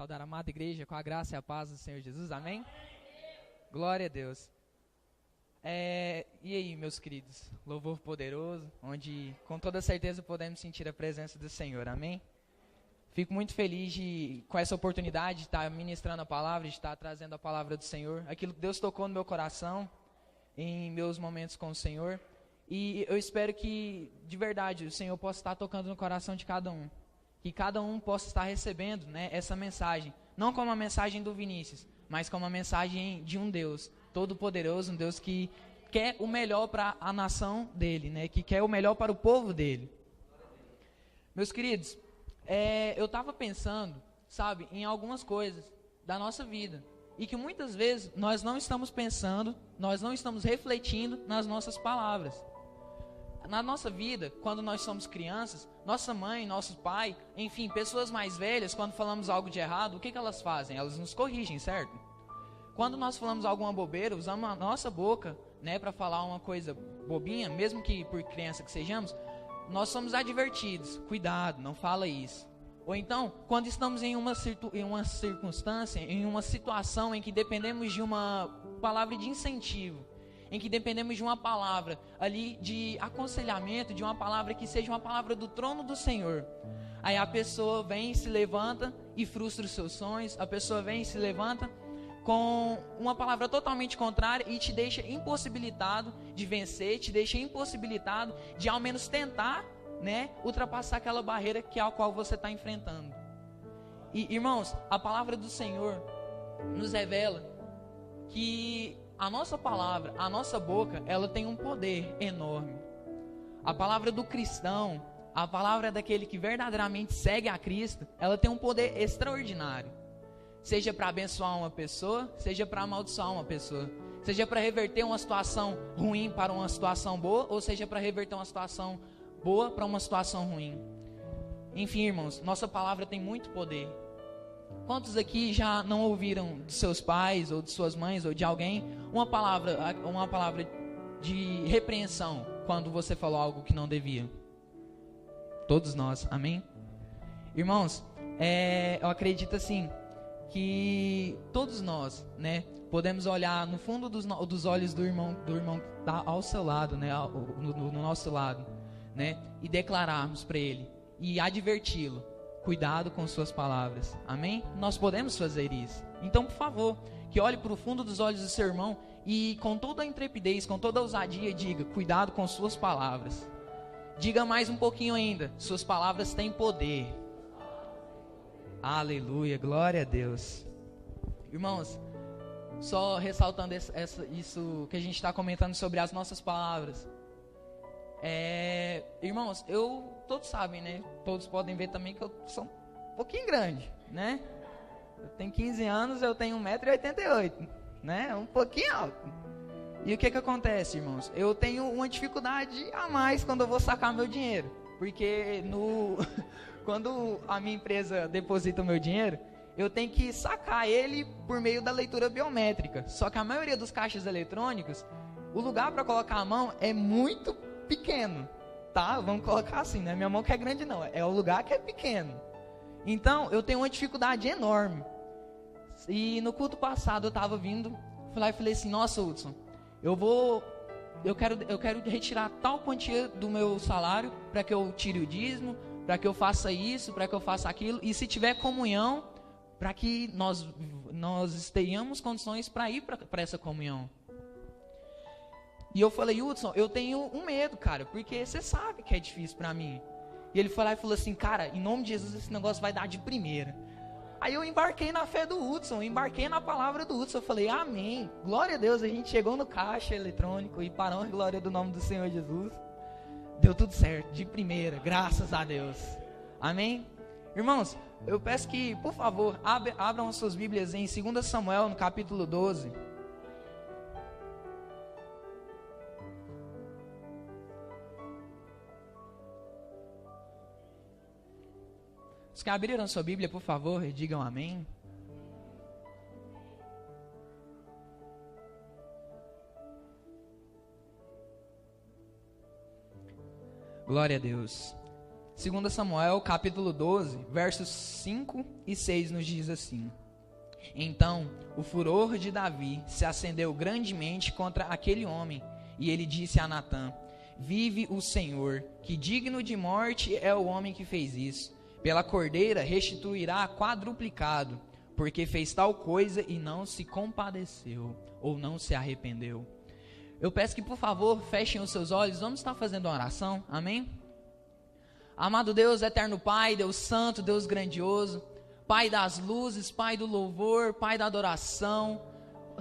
saudar a amada igreja com a graça e a paz do Senhor Jesus, amém? Glória a Deus. E aí, meus queridos, louvor poderoso, onde com toda certeza podemos sentir a presença do Senhor, amém? Fico muito feliz com essa oportunidade de estar ministrando a palavra, de estar trazendo a palavra do Senhor, aquilo que Deus tocou no meu coração, em meus momentos com o Senhor, e eu espero que, de verdade, o Senhor possa estar tocando no coração de cada um, que cada um possa estar recebendo, né, essa mensagem, não como a mensagem do Vinícius, mas como a mensagem de um Deus todo-poderoso, um Deus que quer o melhor para a nação dele, né, que quer o melhor para o povo dele. Meus queridos, eu estava pensando, sabe, em algumas coisas da nossa vida, e que muitas vezes nós não estamos pensando, nós não estamos refletindo nas nossas palavras. Na nossa vida, quando nós somos crianças, nossa mãe, nosso pai, enfim, pessoas mais velhas, quando falamos algo de errado, o que elas fazem? Elas nos corrigem, certo? Quando nós falamos alguma bobeira, usamos a nossa boca, né, para falar uma coisa bobinha, mesmo que por criança que sejamos, nós somos advertidos, cuidado, não fala isso. Ou então, quando estamos em uma circunstância, em uma situação em que dependemos de uma palavra de incentivo, em que dependemos de uma palavra ali de aconselhamento, de uma palavra que seja uma palavra do trono do Senhor. Aí a pessoa vem, se levanta e frustra os seus sonhos, a pessoa vem e se levanta com uma palavra totalmente contrária e te deixa impossibilitado de vencer, te deixa impossibilitado de ao menos tentar, né, ultrapassar aquela barreira que é a qual você está enfrentando. E, irmãos, a palavra do Senhor nos revela que a nossa palavra, a nossa boca, ela tem um poder enorme. A palavra do cristão, a palavra daquele que verdadeiramente segue a Cristo, ela tem um poder extraordinário. Seja para abençoar uma pessoa, seja para amaldiçoar uma pessoa, seja para reverter uma situação ruim para uma situação boa, ou seja para reverter uma situação boa para uma situação ruim. Enfim, irmãos, nossa palavra tem muito poder. Quantos aqui já não ouviram de seus pais, ou de suas mães, ou de alguém, uma palavra de repreensão, quando você falou algo que não devia? Todos nós, amém? Irmãos, eu acredito assim, que todos nós, né, podemos olhar no fundo dos olhos do irmão que está ao seu lado, né, no nosso lado, né, e declararmos para ele e adverti-lo: cuidado com suas palavras, amém? Nós podemos fazer isso. Então, por favor, que olhe para o fundo dos olhos do seu irmão e com toda a intrepidez, com toda a ousadia, diga: cuidado com suas palavras. Diga mais um pouquinho ainda: suas palavras têm poder. Aleluia, glória a Deus. Irmãos, só ressaltando isso que a gente está comentando sobre as nossas palavras. Irmãos, todos sabem, né? Todos podem ver também que eu sou um pouquinho grande, né? Eu tenho 15 anos, eu tenho 1,88 m, né? Um pouquinho alto. E o que acontece, irmãos? Eu tenho uma dificuldade a mais quando eu vou sacar meu dinheiro. Porque quando a minha empresa deposita o meu dinheiro, eu tenho que sacar ele por meio da leitura biométrica. Só que a maioria dos caixas eletrônicos, o lugar para colocar a mão é muito pequeno, tá? Vamos colocar assim, né? Minha mão que é grande não, é o lugar que é pequeno. Então, eu tenho uma dificuldade enorme. E no culto passado eu estava vindo, fui lá e falei assim: nossa, Hudson, eu quero retirar tal quantia do meu salário para que eu tire o dízimo, para que eu faça isso, para que eu faça aquilo, e se tiver comunhão, para que nós tenhamos condições para ir para essa comunhão. E eu falei: Hudson, eu tenho um medo, cara, porque você sabe que é difícil para mim. E ele foi lá e falou assim: cara, em nome de Jesus esse negócio vai dar de primeira. Aí eu embarquei na fé do Hudson, embarquei na palavra do Hudson. Eu falei: amém, glória a Deus. A gente chegou no caixa eletrônico e parou a glória do nome do Senhor Jesus. Deu tudo certo, de primeira, graças a Deus. Amém? Irmãos, eu peço que, por favor, abram as suas Bíblias em 2 Samuel, no capítulo 12. Os que abriram sua Bíblia, por favor, digam amém. Glória a Deus. 2 Samuel, capítulo 12, versos 5 e 6 nos diz assim: Então o furor de Davi se acendeu grandemente contra aquele homem, e ele disse a Natã: Vive o Senhor, que digno de morte é o homem que fez isso. Pela cordeira restituirá quadruplicado, porque fez tal coisa e não se compadeceu, ou não se arrependeu. Eu peço que, por favor, fechem os seus olhos. Vamos estar fazendo uma oração, amém? Amado Deus, eterno Pai, Deus santo, Deus grandioso, Pai das luzes, Pai do louvor, Pai da adoração,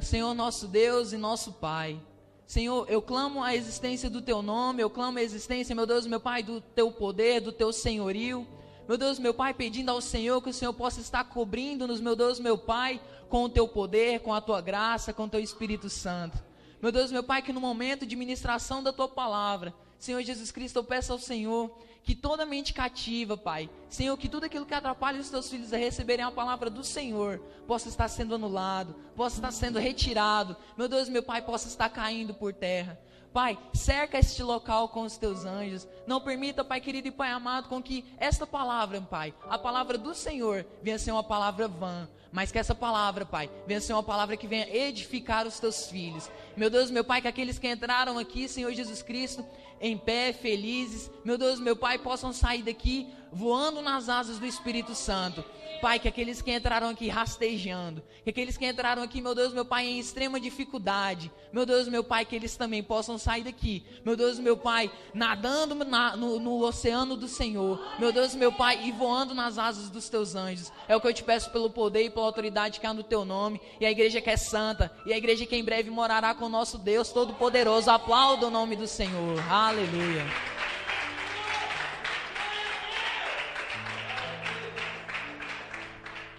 Senhor nosso Deus e nosso Pai. Senhor, eu clamo a existência do Teu nome, eu clamo a existência, meu Deus, meu Pai, do Teu poder, do Teu senhorio. Meu Deus, meu Pai, pedindo ao Senhor que o Senhor possa estar cobrindo-nos, meu Deus, meu Pai, com o Teu poder, com a Tua graça, com o Teu Espírito Santo. Meu Deus, meu Pai, que no momento de ministração da Tua palavra, Senhor Jesus Cristo, eu peço ao Senhor que toda mente cativa, Pai, Senhor, que tudo aquilo que atrapalha os Teus filhos a receberem a palavra do Senhor, possa estar sendo anulado, possa estar sendo retirado, meu Deus, meu Pai, possa estar caindo por terra. Pai, cerca este local com os Teus anjos, não permita, Pai querido e Pai amado, com que esta palavra, Pai, a palavra do Senhor, venha ser uma palavra vã, mas que essa palavra, Pai, venha ser uma palavra que venha edificar os Teus filhos. Meu Deus, meu Pai, que aqueles que entraram aqui, Senhor Jesus Cristo, em pé, felizes, meu Deus, meu Pai, possam sair daqui voando nas asas do Espírito Santo. Pai, que aqueles que entraram aqui rastejando, que aqueles que entraram aqui, meu Deus, meu Pai, em extrema dificuldade, meu Deus, meu Pai, que eles também possam sair daqui, meu Deus, meu Pai, nadando no oceano do Senhor, meu Deus, meu Pai, e voando nas asas dos Teus anjos. É o que eu te peço pelo poder e pela autoridade que há no Teu nome, e a igreja que é santa, e a igreja que em breve morará com o nosso Deus Todo-Poderoso. Aplauda o nome do Senhor. Aleluia.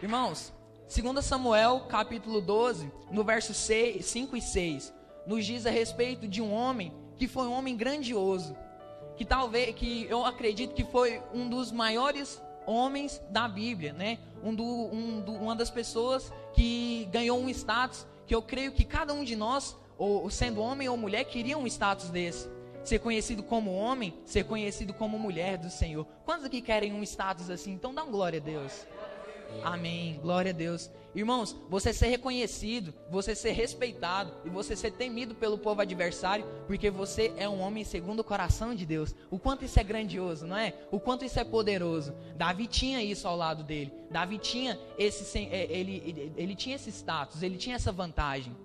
Irmãos, 2 Samuel, capítulo 12, no verso 5 e 6, nos diz a respeito de um homem que foi um homem grandioso, que eu acredito que foi um dos maiores homens da Bíblia, né? Uma das pessoas que ganhou um status, que eu creio que cada um de nós, ou sendo homem ou mulher, queria um status desse. Ser conhecido como homem, ser conhecido como mulher do Senhor. Quantos aqui querem um status assim? Então dá uma glória a Deus. Amém, glória a Deus. Irmãos, você ser reconhecido, você ser respeitado e você ser temido pelo povo adversário, porque você é um homem segundo o coração de Deus. O quanto isso é grandioso, não é? O quanto isso é poderoso. Davi tinha isso ao lado dele. Davi tinha ele tinha esse status, ele tinha essa vantagem.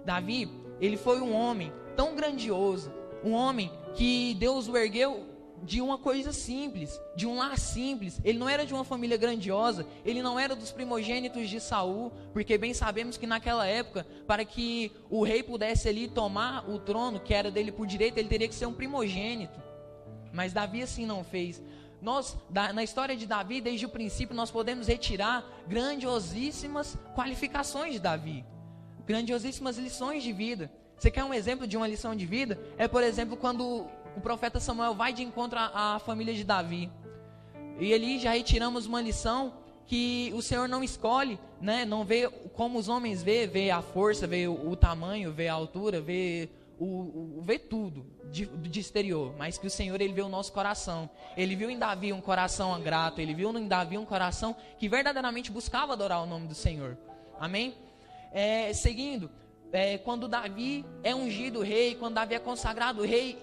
Davi, ele foi um homem tão grandioso, um homem que Deus o ergueu de uma coisa simples, de um lar simples. Ele não era de uma família grandiosa, ele não era dos primogênitos de Saul, porque bem sabemos que naquela época, para que o rei pudesse ali tomar o trono, que era dele por direito, ele teria que ser um primogênito. Mas Davi assim não fez. Na história de Davi, desde o princípio, nós podemos retirar grandiosíssimas qualificações de Davi, grandiosíssimas lições de vida. Você quer um exemplo de uma lição de vida? É, por exemplo, quando o profeta Samuel vai de encontro à família de Davi. E ali já retiramos uma lição que o Senhor não escolhe, né? Não vê como os homens vê a força, vê o tamanho, vê a altura, vê tudo de exterior. Mas que o Senhor, Ele vê o nosso coração. Ele viu em Davi um coração grato, Ele viu em Davi um coração que verdadeiramente buscava adorar o nome do Senhor. Amém? Seguindo, quando Davi é ungido rei, quando Davi é consagrado rei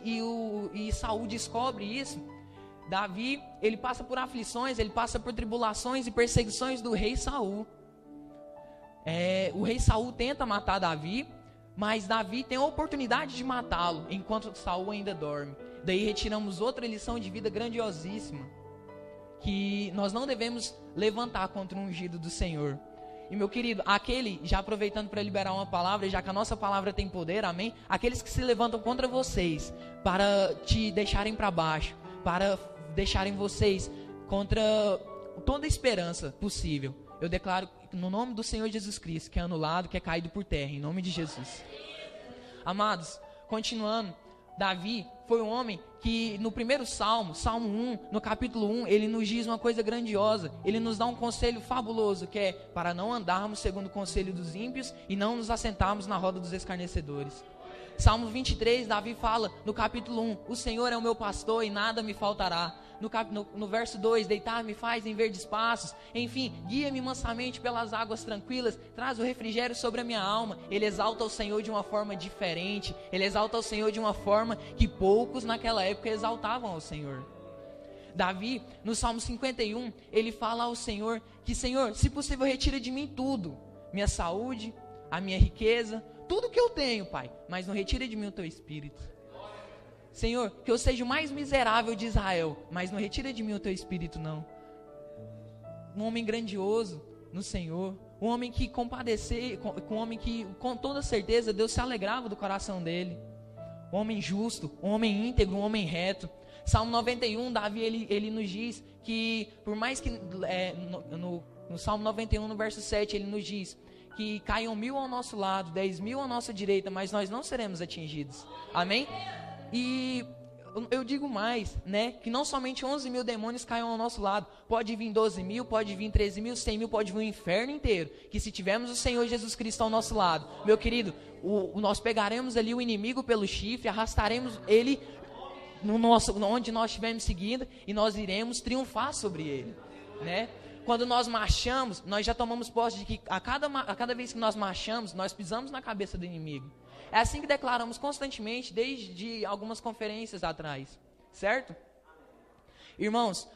e Saul descobre isso, Davi, ele passa por aflições, ele passa por tribulações e perseguições do rei Saul. O rei Saul tenta matar Davi, mas Davi tem a oportunidade de matá-lo enquanto Saul ainda dorme. Daí retiramos outra lição de vida grandiosíssima, que nós não devemos levantar contra o ungido do Senhor. E meu querido, já aproveitando para liberar uma palavra, já que a nossa palavra tem poder, amém? Aqueles que se levantam contra vocês, para te deixarem para baixo, para deixarem vocês contra toda esperança possível, eu declaro no nome do Senhor Jesus Cristo, que é anulado, que é caído por terra, em nome de Jesus. Amados, continuando, Davi foi um homem que no primeiro Salmo 1, no capítulo 1, ele nos diz uma coisa grandiosa. Ele nos dá um conselho fabuloso, que é para não andarmos segundo o conselho dos ímpios e não nos assentarmos na roda dos escarnecedores. Salmo 23, Davi fala no capítulo 1, o Senhor é o meu pastor e nada me faltará. no verso 2, deitar-me faz em verdes pastos, enfim, guia-me mansamente pelas águas tranquilas, traz o refrigério sobre a minha alma. Ele exalta o Senhor de uma forma diferente, ele exalta o Senhor de uma forma que poucos naquela época exaltavam ao Senhor. Davi, no Salmo 51, ele fala ao Senhor que, Senhor, se possível, retira de mim tudo, minha saúde, a minha riqueza, tudo que eu tenho, Pai, mas não retira de mim o teu Espírito. Senhor, que eu seja o mais miserável de Israel, mas não retira de mim o teu Espírito, não. Um homem grandioso no Senhor, um homem que compadecer, um homem que com toda certeza Deus se alegrava do coração dele. Um homem justo, um homem íntegro, um homem reto. Salmo 91, Davi ele nos diz que, por mais que no Salmo 91, no verso 7, ele nos diz que caiam 1000 ao nosso lado, 10.000 à nossa direita, mas nós não seremos atingidos. Amém? E eu digo mais, né, que não somente 11.000 demônios caiam ao nosso lado, pode vir 12.000, pode vir 13.000, 100.000, pode vir o inferno inteiro, que se tivermos o Senhor Jesus Cristo ao nosso lado, meu querido, nós pegaremos ali o inimigo pelo chifre, arrastaremos ele onde nós estivermos seguindo, e nós iremos triunfar sobre ele, né? Quando nós marchamos, nós já tomamos posse de que a cada vez que nós marchamos, nós pisamos na cabeça do inimigo. É assim que declaramos constantemente, desde algumas conferências atrás, certo? Irmãos,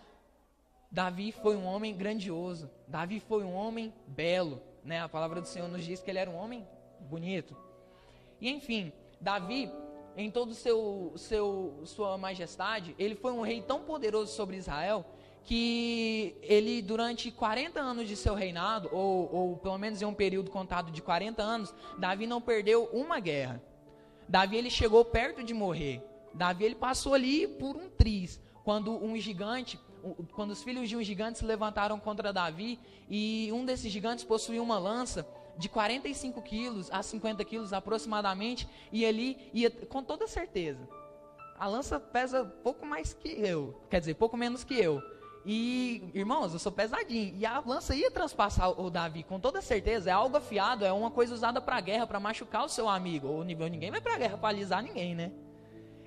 Davi foi um homem grandioso, Davi foi um homem belo, né? A palavra do Senhor nos diz que ele era um homem bonito. E enfim, Davi, em toda sua majestade, ele foi um rei tão poderoso sobre Israel, que ele, durante 40 anos de seu reinado, ou pelo menos em um período contado de 40 anos, Davi não perdeu uma guerra. Davi, ele chegou perto de morrer. Davi, ele passou ali por um triz, quando quando os filhos de um gigante se levantaram contra Davi, e um desses gigantes possuía uma lança de 45 quilos a 50 quilos aproximadamente, e ali ia com toda certeza. A lança pesa pouco mais que eu, quer dizer, pouco menos que eu. E, irmãos, eu sou pesadinho, e a lança ia transpassar o Davi, com toda certeza. É algo afiado, é uma coisa usada para guerra, para machucar o seu amigo. Ou ninguém vai para guerra para alisar ninguém, né?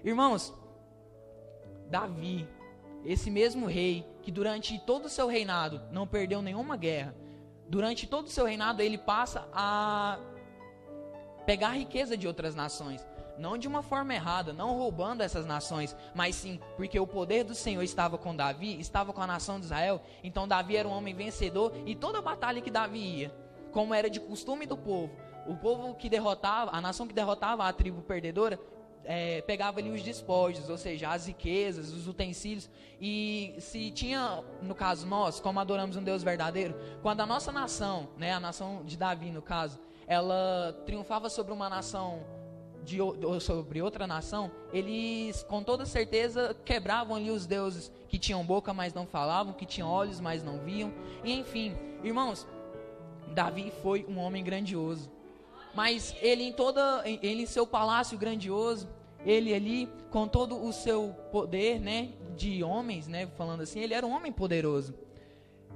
Irmãos, Davi, esse mesmo rei, que durante todo o seu reinado não perdeu nenhuma guerra, durante todo o seu reinado ele passa a pegar a riqueza de outras nações. Não de uma forma errada, não roubando essas nações, mas sim porque o poder do Senhor estava com Davi, estava com a nação de Israel. Então Davi era um homem vencedor, e toda a batalha que Davi ia, como era de costume do povo, o povo que derrotava, a nação que derrotava a tribo perdedora, pegava ali os despojos, ou seja, as riquezas, os utensílios. E se tinha, no caso nós, como adoramos um Deus verdadeiro, quando a nossa nação, né, a nação de Davi no caso, ela triunfava sobre uma nação, sobre outra nação, eles com toda certeza quebravam ali os deuses que tinham boca, mas não falavam, que tinham olhos, mas não viam. E enfim, irmãos, Davi foi um homem grandioso, mas ele em seu palácio grandioso, ele ali com todo o seu poder, né, de homens, né, falando assim, ele era um homem poderoso.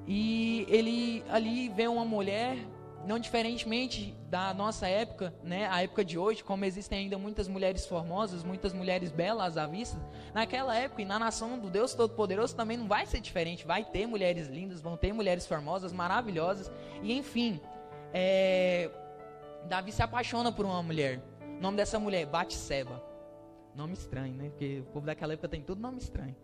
E ele ali vê uma mulher, não diferentemente da nossa época, né, a época de hoje, como existem ainda muitas mulheres formosas, muitas mulheres belas à vista, naquela época e na nação do Deus Todo-Poderoso também não vai ser diferente, vai ter mulheres lindas, vão ter mulheres formosas, maravilhosas, e enfim, Davi se apaixona por uma mulher. O nome dessa mulher é Batseba. Nome estranho, né, porque o povo daquela época tem tudo nome estranho.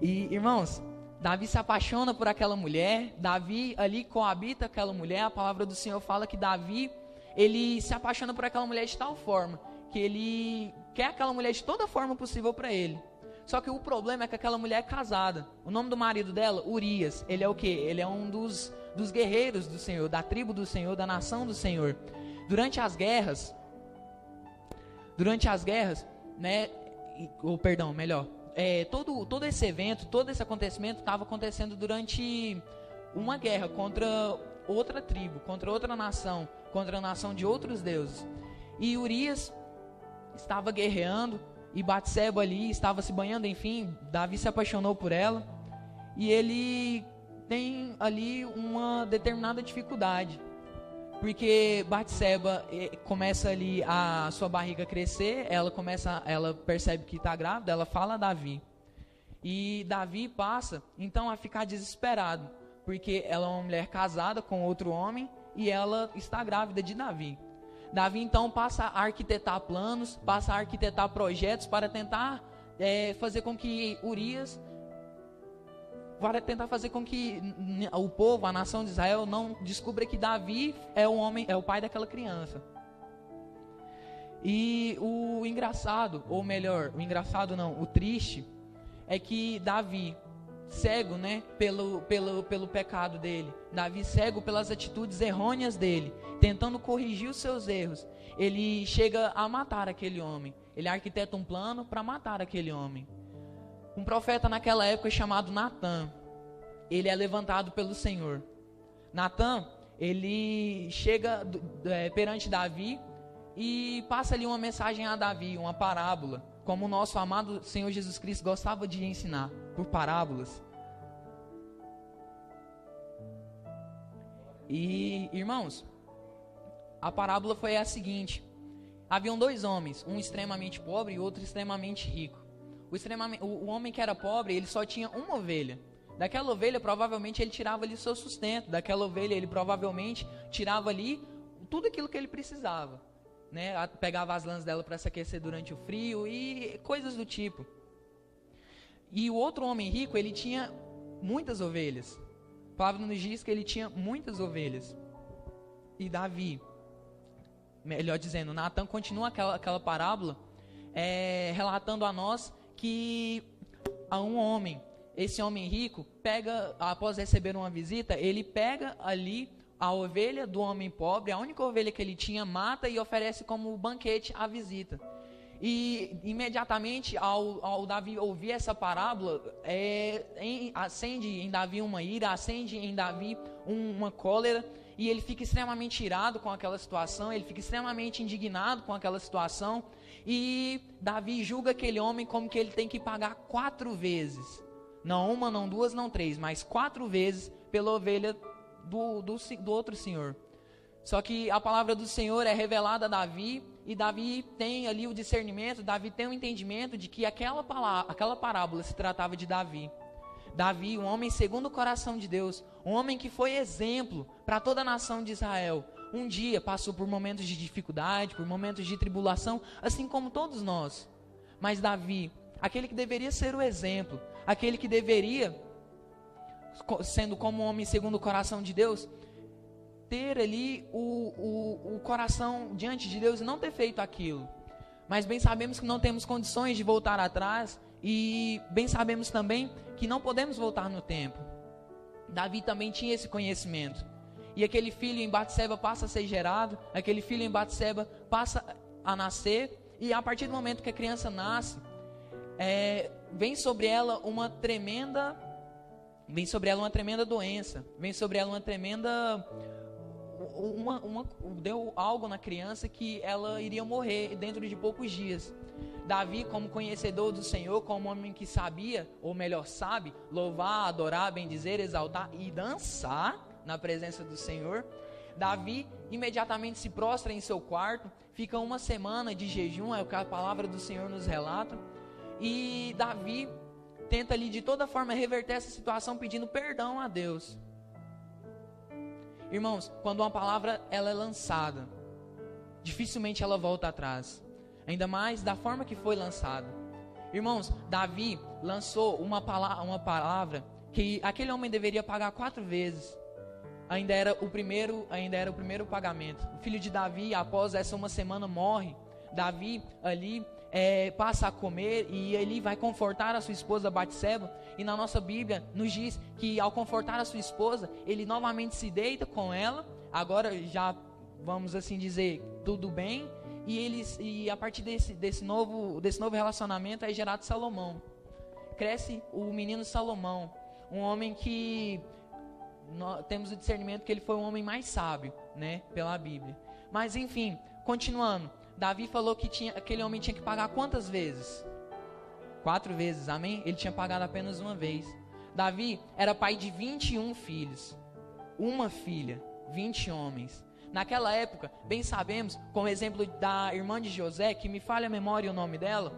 E irmãos, Davi se apaixona por aquela mulher, Davi ali coabita aquela mulher. A palavra do Senhor fala que Davi, ele se apaixona por aquela mulher de tal forma, que ele quer aquela mulher de toda forma possível para ele. Só que o problema é que aquela mulher é casada. O nome do marido dela, Urias, ele é o quê? Ele é um dos guerreiros do Senhor, da tribo do Senhor, da nação do Senhor. Durante as guerras, né, todo esse evento, todo esse acontecimento estava acontecendo durante uma guerra contra outra tribo, contra outra nação, contra a nação de outros deuses. E Urias estava guerreando, e Batseba ali estava se banhando, enfim, Davi se apaixonou por ela, e ele tem ali uma determinada dificuldade, porque Batseba começa ali a sua barriga crescer, ela percebe que está grávida, ela fala a Davi. E Davi passa, então, a ficar desesperado, porque ela é uma mulher casada com outro homem e ela está grávida de Davi. Davi, então, passa a arquitetar planos, passa a arquitetar projetos para tentar fazer com que Urias, para tentar fazer com que o povo, a nação de Israel, não descubra que Davi é o pai daquela criança. E o engraçado, ou melhor, o triste, é que Davi, cego, né, pelo pecado dele, Davi cego pelas atitudes errôneas dele, tentando corrigir os seus erros, ele chega a matar aquele homem. Ele arquiteta um plano para matar aquele homem. Um profeta naquela época chamado Natã, ele é levantado pelo Senhor. Natã, ele chega perante Davi e passa ali uma mensagem a Davi, uma parábola, como o nosso amado Senhor Jesus Cristo gostava de ensinar, por parábolas. E, irmãos, a parábola foi a seguinte: haviam dois homens, um extremamente pobre e outro extremamente rico. O homem que era pobre, ele só tinha uma ovelha. Daquela ovelha, provavelmente, ele tirava ali o seu sustento. Daquela ovelha, ele provavelmente tirava ali tudo aquilo que ele precisava, né? Pegava as lãs dela para se aquecer durante o frio e coisas do tipo. E o outro homem rico, ele tinha muitas ovelhas. A palavra nos diz que ele tinha muitas ovelhas. E Davi, melhor dizendo, Natã continua aquela parábola relatando a nós que há um homem, esse homem rico, pega, após receber uma visita, ele pega ali a ovelha do homem pobre, a única ovelha que ele tinha, mata e oferece como banquete à visita. E imediatamente ao Davi ouvir essa parábola, acende em Davi uma ira, acende em Davi uma cólera, e ele fica extremamente irado com aquela situação, ele fica extremamente indignado com aquela situação, e Davi julga aquele homem como que ele tem que pagar 4 vezes, não uma, não duas, não 3, mas 4 vezes pela ovelha do outro senhor. Só que a palavra do Senhor é revelada a Davi, e Davi tem ali o discernimento, Davi tem o entendimento de que aquela parábola se tratava de Davi. Davi, um homem segundo o coração de Deus, um homem que foi exemplo para toda a nação de Israel. Um dia passou por momentos de dificuldade, por momentos de tribulação, assim como todos nós. Mas Davi, aquele que deveria ser o exemplo, aquele que deveria, sendo como um homem segundo o coração de Deus, ter ali o coração diante de Deus e não ter feito aquilo. Mas bem sabemos que não temos condições de voltar atrás, e bem sabemos também que não podemos voltar no tempo. Davi também tinha esse conhecimento. E aquele filho em Batseba passa a ser gerado, aquele filho em Batseba passa a nascer, e a partir do momento que a criança nasce, vem sobre ela uma tremenda doença, vem sobre ela uma tremenda... deu algo na criança que ela iria morrer dentro de poucos dias. Davi, como conhecedor do Senhor, como homem que sabia, ou melhor sabe, louvar, adorar, bendizer, exaltar e dançar na presença do Senhor, Davi imediatamente se prostra em seu quarto, fica uma semana de jejum, é o que a palavra do Senhor nos relata, e Davi tenta ali de toda forma reverter essa situação pedindo perdão a Deus. Irmãos, quando uma palavra ela é lançada, dificilmente ela volta atrás, ainda mais da forma que foi lançada. Irmãos, Davi lançou uma palavra que aquele homem deveria pagar 4 vezes. Ainda era o primeiro pagamento. O filho de Davi, após essa uma semana, morre. Davi ali passa a comer e ele vai confortar a sua esposa Batseba, e na nossa Bíblia nos diz que ao confortar a sua esposa, ele novamente se deita com ela, agora já vamos assim dizer, tudo bem, e a partir desse novo relacionamento é gerado Salomão. Cresce o menino Salomão, um homem que nós temos o discernimento que ele foi um homem mais sábio, né, pela Bíblia. Mas enfim, continuando, Davi falou que aquele homem tinha que pagar quantas vezes? 4 vezes, amém? Ele tinha pagado apenas uma vez. Davi era pai de 21 filhos, uma filha, 20 homens. Naquela época, bem sabemos, como exemplo da irmã de José, que me falha a memória o nome dela,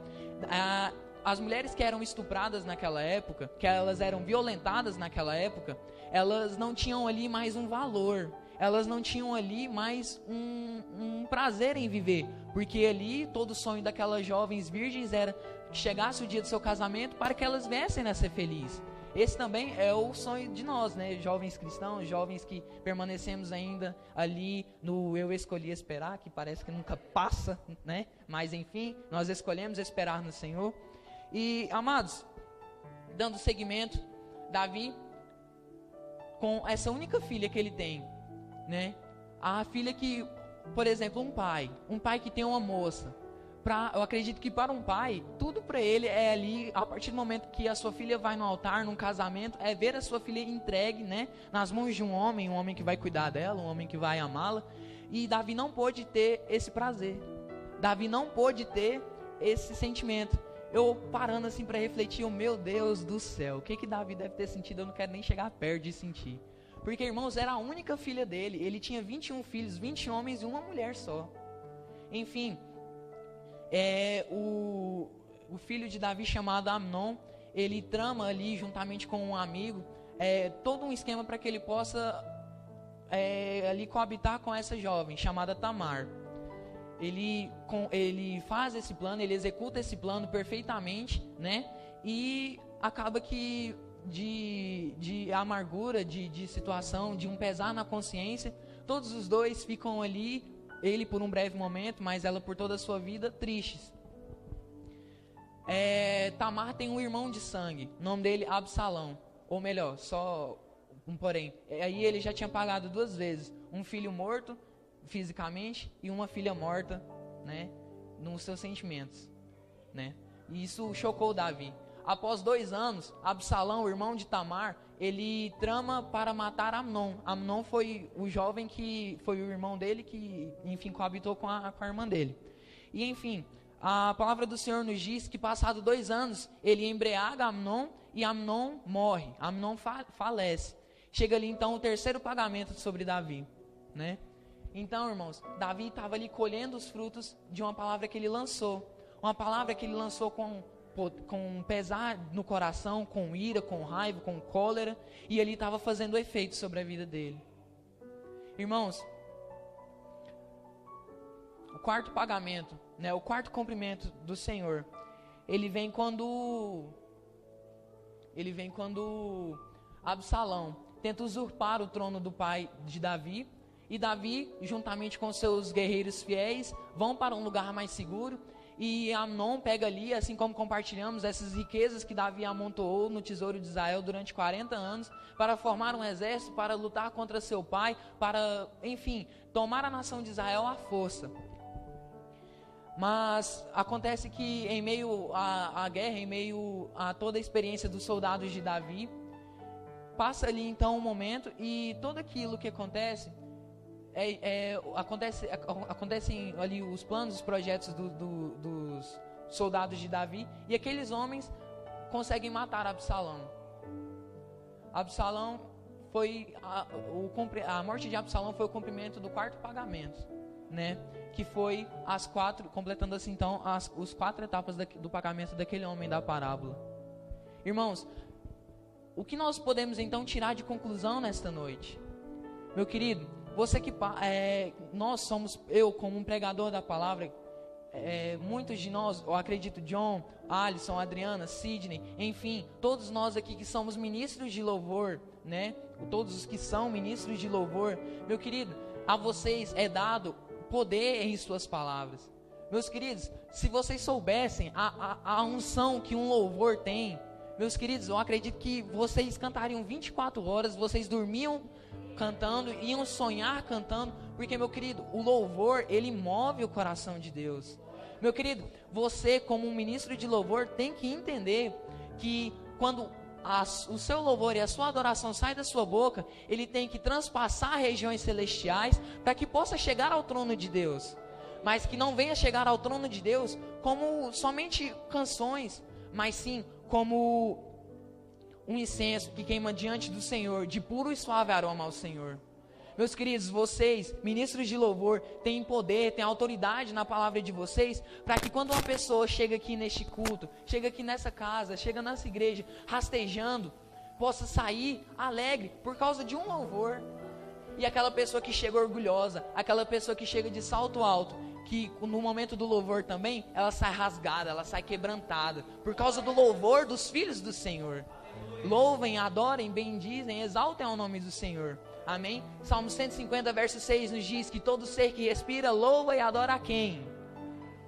as mulheres que eram estupradas naquela época, que elas eram violentadas naquela época, elas não tinham ali mais um valor, elas não tinham ali mais um prazer em viver, porque ali todo o sonho daquelas jovens virgens era que chegasse o dia do seu casamento para que elas viessem a ser felizes. Esse também é o sonho de nós, né? Jovens cristãos, jovens que permanecemos ainda ali no eu escolhi esperar, que parece que nunca passa, né? Mas enfim, nós escolhemos esperar no Senhor. E, amados, dando seguimento, Davi, com essa única filha que ele tem, né? A filha que, por exemplo, um pai que tem uma moça, eu acredito que para um pai, tudo para ele é ali, a partir do momento que a sua filha vai no altar, num casamento, é ver a sua filha entregue, né, nas mãos de um homem que vai cuidar dela, um homem que vai amá-la. E Davi não pôde ter esse prazer, Davi não pôde ter esse sentimento. Eu parando assim para refletir, meu Deus do céu, o que Davi deve ter sentido? Eu não quero nem chegar perto de sentir. Porque, irmãos, era a única filha dele, ele tinha 21 filhos, 20 homens e uma mulher só. Enfim, o filho de Davi chamado Amnon, ele trama ali juntamente com um amigo, todo um esquema para que ele possa ali coabitar com essa jovem chamada Tamar. Ele faz esse plano, ele executa esse plano perfeitamente, né? E acaba que de amargura, de situação, de um pesar na consciência, todos os dois ficam ali, ele por um breve momento, mas ela por toda a sua vida, tristes. Tamar tem um irmão de sangue, o nome dele Absalão, ou melhor, só um porém. Aí ele já tinha pagado 2 vezes, um filho morto fisicamente e uma filha morta, né, nos seus sentimentos, né? E isso chocou Davi. Após 2 anos, Absalão, o irmão de Tamar, ele trama para matar Amnon. Amnon foi o jovem que foi o irmão dele que, enfim, coabitou com a irmã dele. E, enfim, a palavra do Senhor nos diz que, passado 2 anos, ele embriaga Amnon e Amnon morre. Amnon falece. Chega ali, então, o 3º pagamento sobre Davi, né? Então, irmãos, Davi estava ali colhendo os frutos de uma palavra que ele lançou. Uma palavra que ele lançou com pesar no coração, com ira, com raiva, com cólera, e ele estava fazendo efeito sobre a vida dele. Irmãos, o 4º pagamento, né, o 4º cumprimento do Senhor, ele vem quando Absalão tenta usurpar o trono do pai de Davi, e Davi, juntamente com seus guerreiros fiéis, vão para um lugar mais seguro. E Amnon pega ali, assim como compartilhamos, essas riquezas que Davi amontoou no tesouro de Israel durante 40 anos, para formar um exército, para lutar contra seu pai, para, enfim, tomar a nação de Israel à força. Mas acontece que em meio à guerra, em meio a toda a experiência dos soldados de Davi, passa ali então um momento e tudo aquilo que acontece... acontecem ali os planos, os projetos dos soldados de Davi, e aqueles homens conseguem matar Absalão. Absalão foi a morte de Absalão foi o cumprimento do 4º pagamento, né? Que foi completando assim então os 4 etapas do pagamento daquele homem da parábola. Irmãos, o que nós podemos então tirar de conclusão nesta noite? Meu querido, você que nós somos, eu como um pregador da palavra, muitos de nós, eu acredito, John, Alisson, Adriana, Sidney, enfim, todos nós aqui que somos ministros de louvor, né? Todos os que são ministros de louvor, meu querido, a vocês é dado poder em suas palavras. Meus queridos, se vocês soubessem a unção que um louvor tem, meus queridos, eu acredito que vocês cantariam 24 horas, vocês dormiam cantando, iam sonhar cantando, porque, meu querido, o louvor, ele move o coração de Deus. Meu querido, você como um ministro de louvor tem que entender que quando o seu louvor e a sua adoração sai da sua boca, ele tem que transpassar regiões celestiais para que possa chegar ao trono de Deus, mas que não venha chegar ao trono de Deus como somente canções, mas sim como um incenso que queima diante do Senhor, de puro e suave aroma ao Senhor. Meus queridos, vocês, ministros de louvor, têm poder, têm autoridade na palavra de vocês, para que quando uma pessoa chega aqui neste culto, chega aqui nessa casa, chega nessa igreja, rastejando, possa sair alegre por causa de um louvor. E aquela pessoa que chega orgulhosa, aquela pessoa que chega de salto alto, que no momento do louvor também, ela sai rasgada, ela sai quebrantada, por causa do louvor dos filhos do Senhor. Louvem, adorem, bendizem, exaltem ao nome do Senhor. Amém? Salmo 150, verso 6 nos diz que todo ser que respira, louva e adora a quem?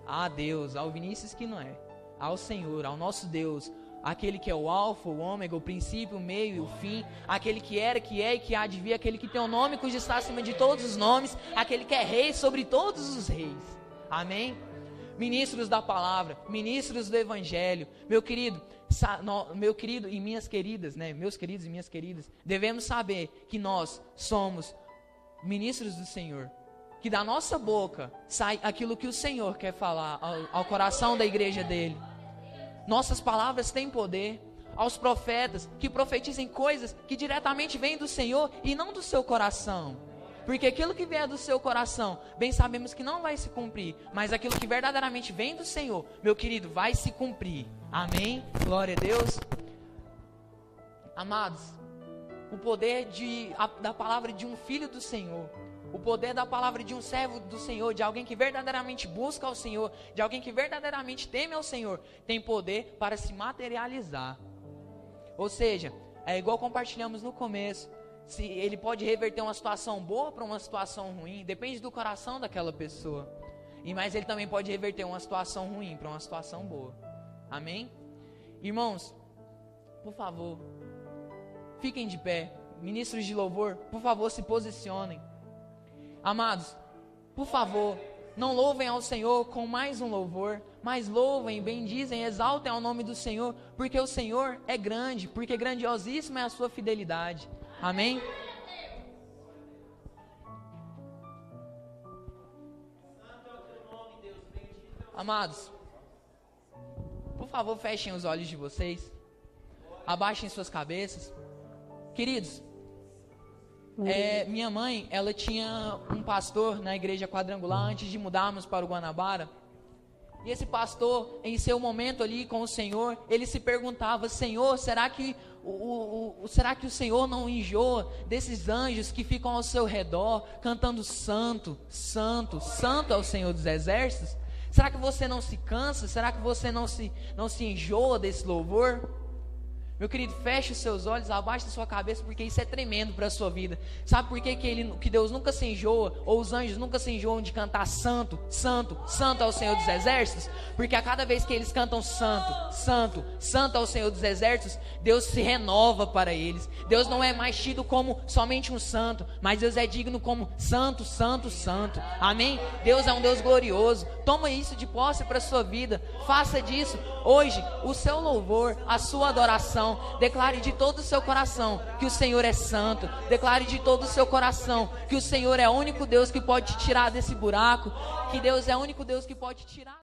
A Deus, ao Vinícius que não é, ao Senhor, ao nosso Deus, aquele que é o alfa, o ômega, o princípio, o meio e o fim, aquele que era, que é e que há de vir, aquele que tem o nome cujo está acima de todos os nomes, aquele que é rei sobre todos os reis. Amém? Ministros da palavra, ministros do evangelho, meu querido e minhas queridas, né? Meus queridos e minhas queridas, devemos saber que nós somos ministros do Senhor, que da nossa boca sai aquilo que o Senhor quer falar ao coração da igreja dele. Nossas palavras têm poder. Aos profetas que profetizem coisas que diretamente vêm do Senhor e não do seu coração, porque aquilo que vier do seu coração, bem sabemos que não vai se cumprir, mas aquilo que verdadeiramente vem do Senhor, meu querido, vai se cumprir. Amém? Glória a Deus. Amados, o poder da palavra de um filho do Senhor, o poder da palavra de um servo do Senhor, de alguém que verdadeiramente busca ao Senhor, de alguém que verdadeiramente teme ao Senhor, tem poder para se materializar. Ou seja, é igual compartilhamos no começo, se ele pode reverter uma situação boa para uma situação ruim, depende do coração daquela pessoa. Mas ele também pode reverter uma situação ruim para uma situação boa. Amém? Irmãos, por favor, fiquem de pé. Ministros de louvor, por favor, se posicionem. Amados, por favor, não louvem ao Senhor com mais um louvor, mas louvem, bendizem, exaltem ao nome do Senhor, porque o Senhor é grande, porque grandiosíssima é a sua fidelidade. Amém? Amados, por favor, fechem os olhos de vocês, abaixem suas cabeças. Queridos, minha mãe, ela tinha um pastor na igreja quadrangular antes de mudarmos para o Guanabara. E esse pastor, em seu momento ali com o Senhor, ele se perguntava: Senhor, será que o Senhor não enjoa desses anjos que ficam ao seu redor, cantando santo, santo, santo é o Senhor dos exércitos? Será que você não se cansa? Será que você não se enjoa desse louvor? Meu querido, feche os seus olhos, abaixe a sua cabeça, porque isso é tremendo para a sua vida. Sabe por que Deus nunca se enjoa, ou os anjos nunca se enjoam de cantar santo, santo, santo ao Senhor dos exércitos? Porque a cada vez que eles cantam santo, santo, santo ao Senhor dos exércitos, Deus se renova para eles. Deus não é mais tido como somente um santo, mas Deus é digno como santo, santo, santo. Amém? Deus é um Deus glorioso. Toma isso de posse para a sua vida. Faça disso hoje o seu louvor, a sua adoração. Declare de todo o seu coração que o Senhor é santo. Declare de todo o seu coração que o Senhor é o único Deus que pode te tirar desse buraco, que Deus é o único Deus que pode tirar